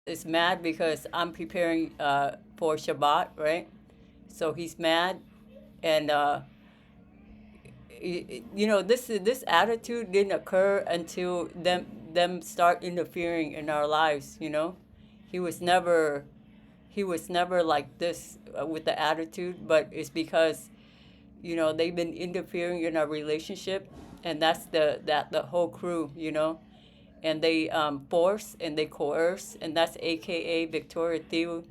is mad because I'm preparing for Shabbat, right? So he's mad, and this attitude didn't occur until them start interfering in our lives. He was never he was never like this with the attitude, but it's because they've been interfering in our relationship, and that's the whole crew, and they force and they coerce, and that's aka Victoria Thieu,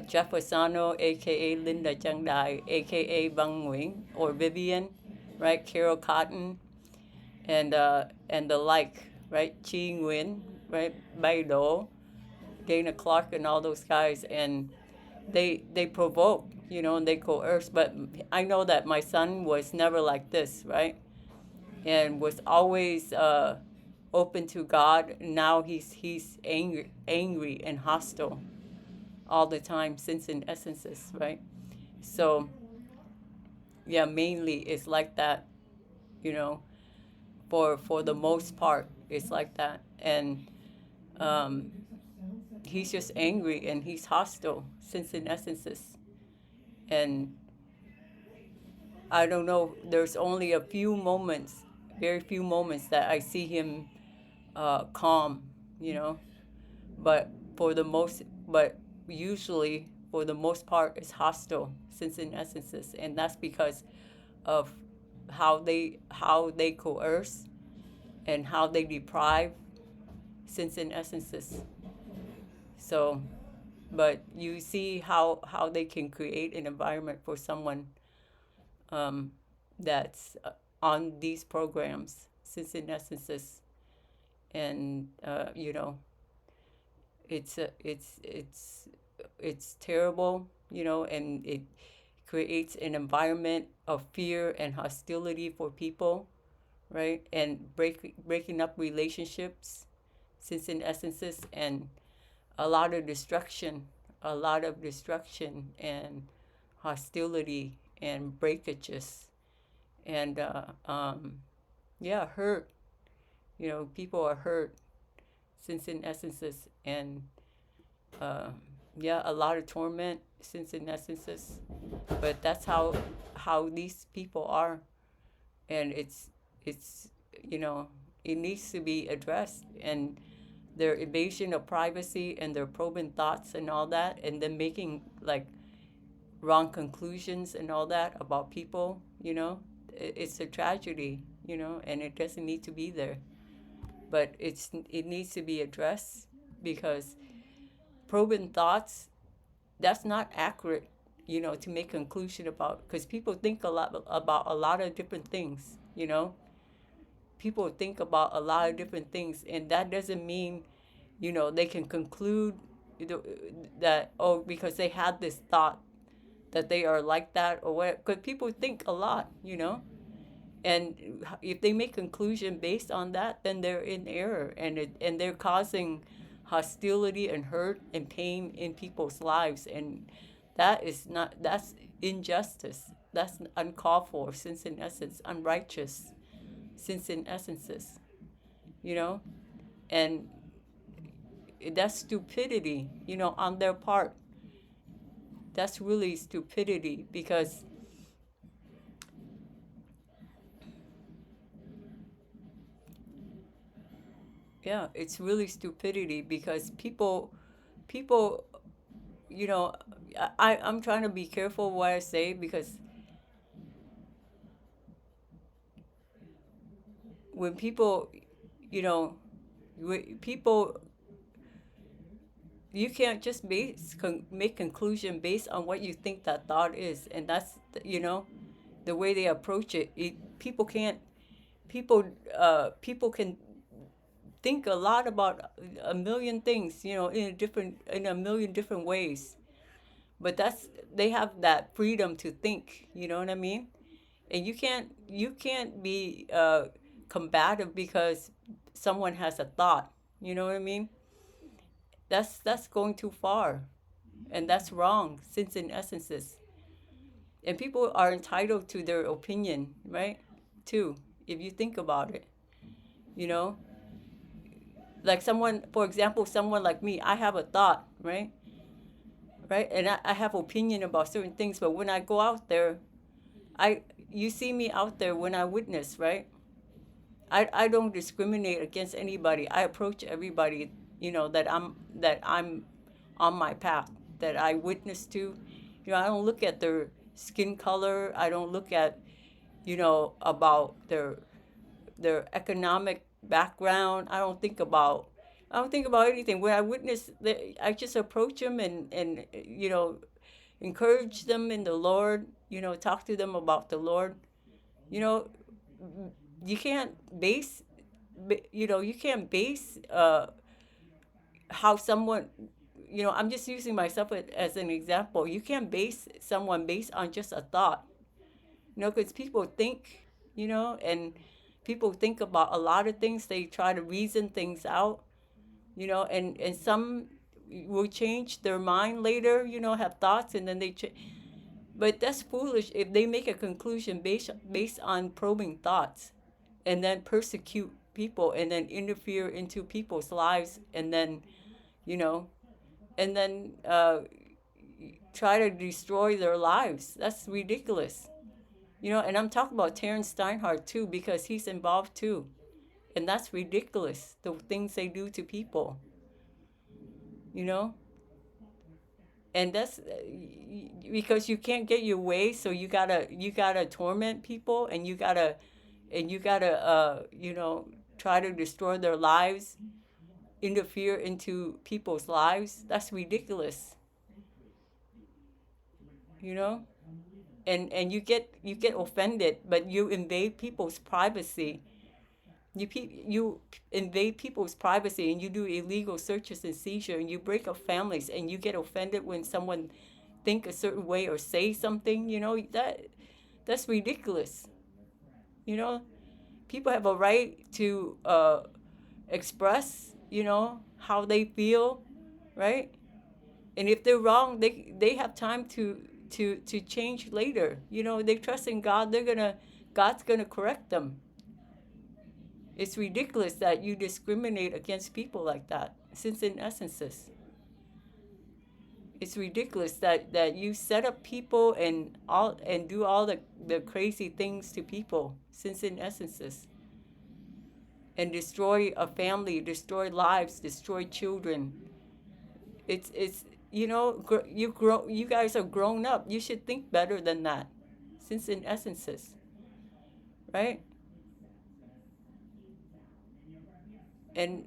Jeff Wasano, aka Linda Jangdai, aka Bang Nguyen or Vivian, right? Carol Cotton, and the like, right? Chi Nguyen, right? Bai Do, Dana Clark, and all those guys, and they provoke, and they coerce. But I know that my son was never like this, right? And was always open to God. Now he's angry and hostile all the time, since in essences, right? So yeah, mainly it's like that, you know. For the most part, it's like that, and um, he's just angry and he's hostile, since in essences, and I don't know. There's only a few moments, very few moments that I see him calm, you know. But for the most, but usually for the most part, it's hostile, since in essences, and that's because of how they coerce and how they deprive, since in essences. So, but you see how they can create an environment for someone um, that's on these programs, since in essences, and it's terrible, and it creates an environment of fear and hostility for people, right? And breaking up relationships, since in essences, and a lot of destruction, and hostility and breakages, and yeah, hurt. People are hurt, since in essences, and uh, yeah, a lot of torment, since in essences. But that's how these people are, and it's you know it needs to be addressed, and their invasion of privacy and their probing thoughts and all that, and then making like wrong conclusions and all that about people. It's a tragedy, and it doesn't need to be there, but it needs to be addressed, because probing thoughts, that's not accurate, to make conclusion about, because people think a lot about a lot of different things. People think about a lot of different things, and that doesn't mean they can conclude that, oh, because they had this thought that they are like that or what, because people think a lot, and if they make conclusion based on that, then they're in error, and they're causing hostility and hurt and pain in people's lives, and that's injustice, that's uncalled for, since in essence unrighteous, since in essences, you know and that's stupidity, on their part. That's really stupidity, because yeah, it's really stupidity, because people you know I'm trying to be careful what I say, because when people you know people, you can't just make conclusion based on what you think that thought is, and that's the way they approach people can't people can think a lot about a million things, in a million different ways, but they have that freedom to think, you know what I mean? And you can't be combative because someone has a thought, you know what I mean? That's going too far, and that's wrong, since in essences, and people are entitled to their opinion, right? Too, if you think about it, you know Like someone, for example, someone like me, I have a thought, right? Right? And I have opinion about certain things, but when I go out there, I you see me out there when I witness, right? I don't discriminate against anybody. I approach everybody, that I'm on my path, that I witness to. I don't look at their skin color. I don't look at, about their economic background. I don't think about anything. When I witness, I just approach them and encourage them in the Lord. Talk to them about the Lord. You know, you can't base, how someone. I'm just using myself as an example. You can't base someone based on just a thought. Because people think, and people think about a lot of things. They try to reason things out, and some will change their mind later, have thoughts, and then but that's foolish if they make a conclusion based on probing thoughts, and then persecute people, and then interfere into people's lives, and then, you know, and then try to destroy their lives. That's ridiculous. And I'm talking about Terrence Steinhardt too, because he's involved too. And that's ridiculous, the things they do to people, you know? And that's because you can't get your way, so you gotta torment people, and you gotta try to destroy their lives, interfere into people's lives. That's ridiculous, you know? And you get offended, but you invade people's privacy. You invade people's privacy, and you do illegal searches and seizure, and you break up families, and you get offended when someone think a certain way or say something. That's ridiculous. You know, people have a right to express, how they feel, right? And if they're wrong, they have time to change later. They trust in God. God's gonna correct them. It's ridiculous that you discriminate against people like that, since in essences. It's ridiculous that you set up people and do all the crazy things to people, since in essences. And destroy a family, destroy lives, destroy children. It's you guys are grown up. You should think better than that, since in essences, right? And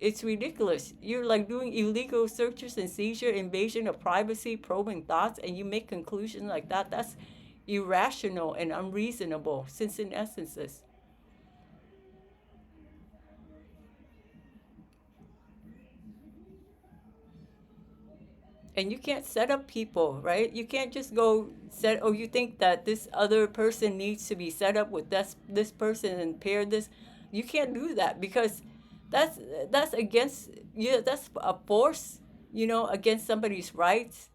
it's ridiculous. You're like doing illegal searches and seizure, invasion of privacy, probing thoughts, and you make conclusions like that. That's irrational and unreasonable, since in essences. And you can't set up people, right? You can't just go you think that this other person needs to be set up with this person and pair this. You can't do that, because that's that's against that's a force, against somebody's rights.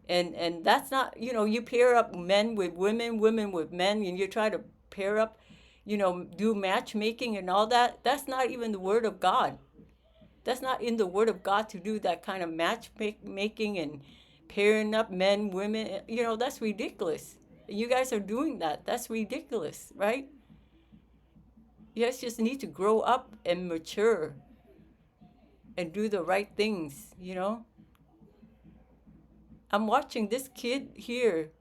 And that's not, you pair up men with women, women with men, and you try to pair up, do matchmaking and all that. That's not even the word of God. That's not in the Word of God, to do that kind of matchmaking and pairing up men, women. That's ridiculous. You guys are doing that. That's ridiculous, right? You guys just need to grow up and mature and do the right things, I'm watching this kid here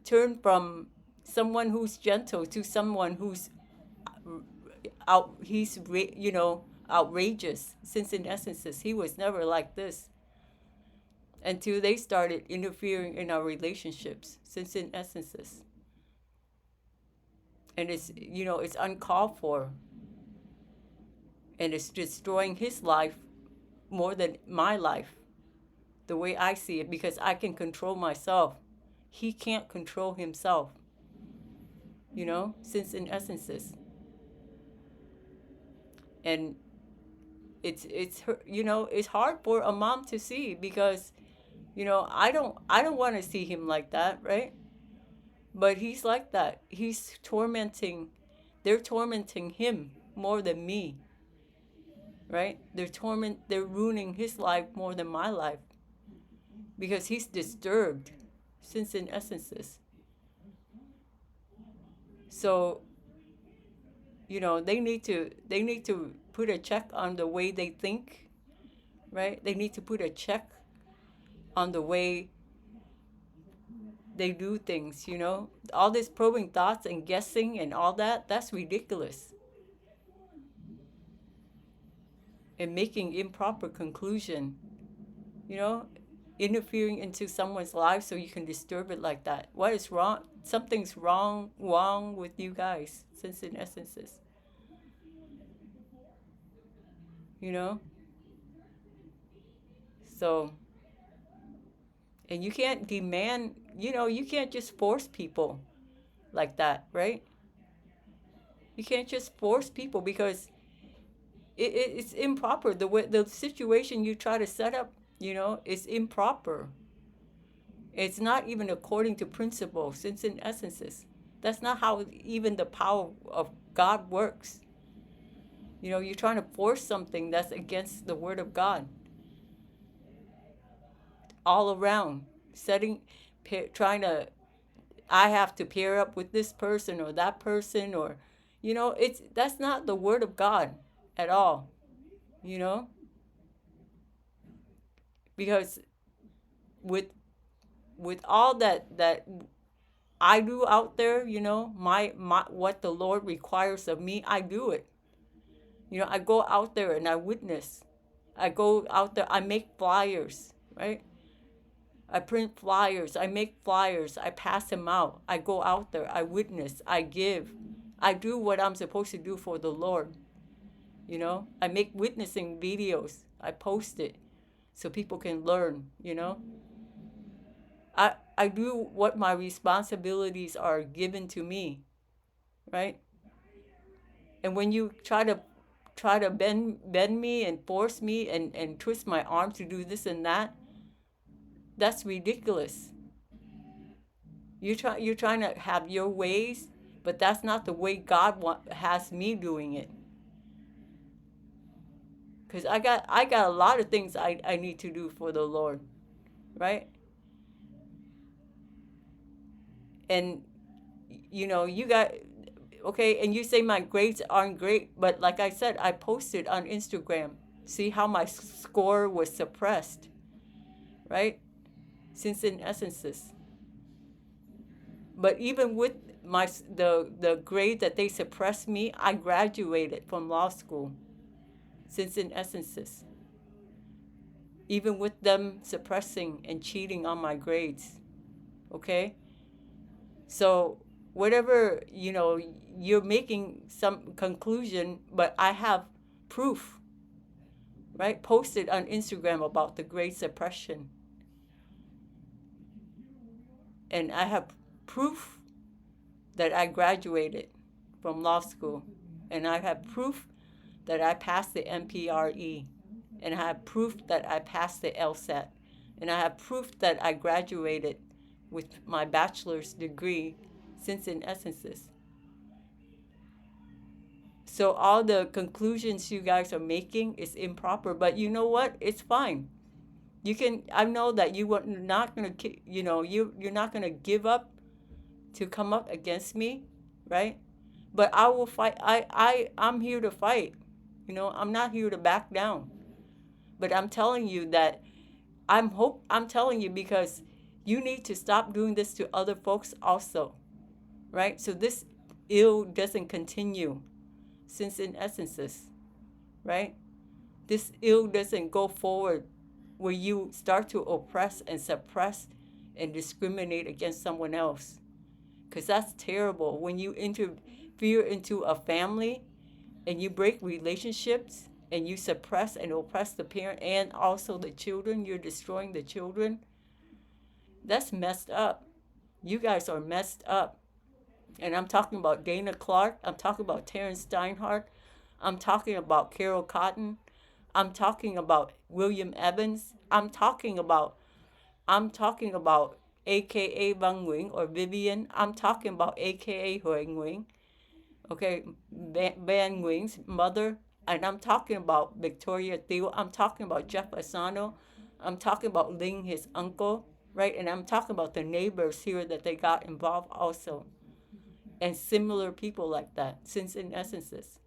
turn from someone who's gentle to someone who's outrageous, since in essences he was never like this until they started interfering in our relationships, since in essences. And it's uncalled for, and it's destroying his life more than my life, the way I see it, because I can control myself. He can't control himself, since in essences. And it's hard for a mom to see, because I don't want to see him like that, right? But he's like that. They're tormenting him more than me, right? They're ruining his life more than my life because he's disturbed since in essences. So, they need to put a check on the way they think, right? They need to put a check on the way they do things, All this probing thoughts and guessing and all that's ridiculous. And making improper conclusion, interfering into someone's life so you can disturb it like that. What is wrong? Something's wrong with you guys, since in essences. So, and you can't demand, you can't just force people like that, right? You can't just force people because it's improper. The situation you try to set up, is improper. It's not even according to principle, since in essences. That's not how even the power of God works. You're trying to force something that's against the word of God. All around, trying to, I have to pair up with this person or that person, or, that's not the word of God at all, because with all that I do out there, my what the Lord requires of me, I do it. I go out there and I witness. I go out there, I make flyers, right? I print flyers, I make flyers, I pass them out. I go out there, I witness, I give. I do what I'm supposed to do for the Lord. I make witnessing videos. I post it so people can learn, I do what my responsibilities are given to me, right? And when you try to bend me and force me and twist my arm to do this and that, that's ridiculous. You're trying to have your ways, but that's not the way God has me doing it. Because I got a lot of things I need to do for the Lord, right? And you got, okay, and you say my grades aren't great, but like I said, I posted on Instagram. See how my score was suppressed, right? Since in essences. But even with the grade that they suppressed me, I graduated from law school. Since in essences. Even with them suppressing and cheating on my grades. Okay? So whatever, you're making some conclusion, but I have proof, right? Posted on Instagram about the grade suppression. And I have proof that I graduated from law school. And I have proof that I passed the MPRE. And I have proof that I passed the LSAT. And I have proof that I graduated with my bachelor's degree, since in essences. So all the conclusions you guys are making is improper. But you know what? It's fine. I know that you're not going to, you're not going to give up to come up against me, right? But I will fight. I'm here to fight. I'm not here to back down. But I'm telling you that I'm telling you because you need to stop doing this to other folks also, right? So this ill doesn't continue, since in essences, right? This ill doesn't go forward where you start to oppress and suppress and discriminate against someone else. Because that's terrible. When you interfere into a family and you break relationships and you suppress and oppress the parent and also the children, you're destroying the children. That's messed up. You guys are messed up. And I'm talking about Dana Clark. I'm talking about Terrence Steinhardt. I'm talking about Carol Cotton. I'm talking about William Evans. I'm talking about aka.Nguyen or Vivian. I'm talking about aka Nguyen. Okay, Van Nguyen's mother. And I'm talking about Victoria Theo. I'm talking about Jeff Asano. I'm talking about Ling, his uncle, right? And I'm talking about the neighbors here that they got involved also. And similar people like that, Sins and Essences.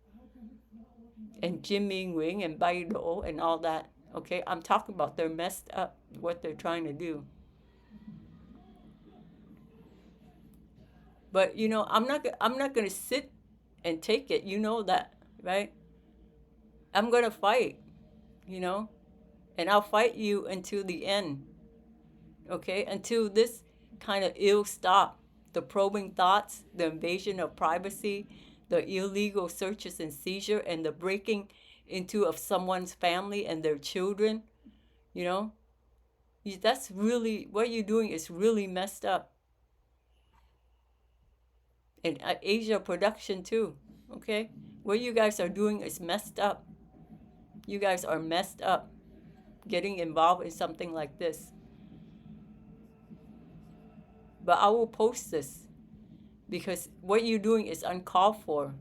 And Jimmy Nguyen and Baido and all that. Okay, I'm talking about they're messed up, what they're trying to do. But you know, I'm not gonna sit and take it. You know that, right? I'm gonna fight, you know, and I'll fight you until the end. Okay, until this kind of ill stop. The probing thoughts, the invasion of privacy, the illegal searches and seizure, and the breaking into of someone's family and their children. You know, that's really what you're doing is really messed up. And Asia production too. Okay, what you guys are doing is messed up. You guys are messed up getting involved in something like this. But I will post this because what you're doing is uncalled for.